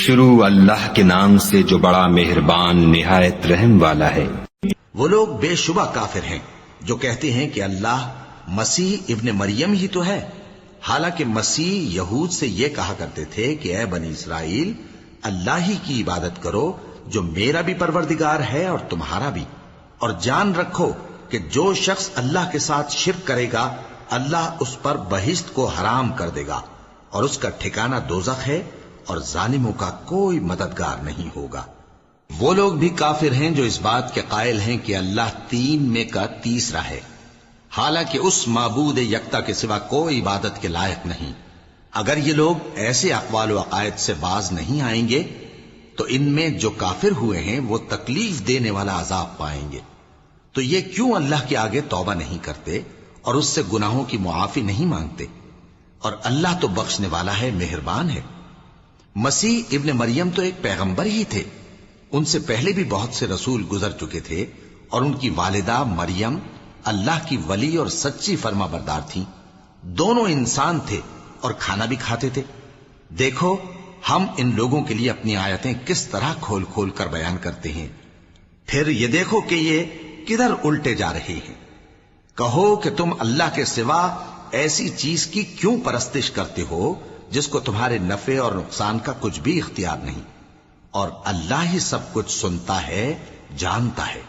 شروع اللہ کے نام سے جو بڑا مہربان نہایت رحم والا ہے۔ وہ لوگ بے شبہ کافر ہیں جو کہتے ہیں کہ اللہ مسیح ابن مریم ہی تو ہے، حالانکہ مسیح یہود سے یہ کہا کرتے تھے کہ اے بنی اسرائیل، اللہ ہی کی عبادت کرو جو میرا بھی پروردگار ہے اور تمہارا بھی، اور جان رکھو کہ جو شخص اللہ کے ساتھ شرک کرے گا اللہ اس پر بہشت کو حرام کر دے گا اور اس کا ٹھکانہ دوزخ ہے اور ظالموں کا کوئی مددگار نہیں ہوگا۔ وہ لوگ بھی کافر ہیں جو اس بات کے قائل ہیں کہ اللہ تین میں کا تیسرا ہے، حالانکہ اس معبود یکتا کے سوا کوئی عبادت کے لائق نہیں۔ اگر یہ لوگ ایسے اقوال و عقائد سے باز نہیں آئیں گے تو ان میں جو کافر ہوئے ہیں وہ تکلیف دینے والا عذاب پائیں گے۔ تو یہ کیوں اللہ کے آگے توبہ نہیں کرتے اور اس سے گناہوں کی معافی نہیں مانگتے؟ اور اللہ تو بخشنے والا ہے، مہربان ہے۔ مسیح ابن مریم تو ایک پیغمبر ہی تھے، ان سے پہلے بھی بہت سے رسول گزر چکے تھے، اور ان کی والدہ مریم اللہ کی ولی اور سچی فرما بردار تھیں۔ دونوں انسان تھے اور کھانا بھی کھاتے تھے۔ دیکھو ہم ان لوگوں کے لیے اپنی آیتیں کس طرح کھول کھول کر بیان کرتے ہیں، پھر یہ دیکھو کہ یہ کدھر الٹے جا رہے ہیں۔ کہو کہ تم اللہ کے سوا ایسی چیز کی کیوں پرستش کرتے ہو جس کو تمہارے نفع اور نقصان کا کچھ بھی اختیار نہیں، اور اللہ ہی سب کچھ سنتا ہے، جانتا ہے۔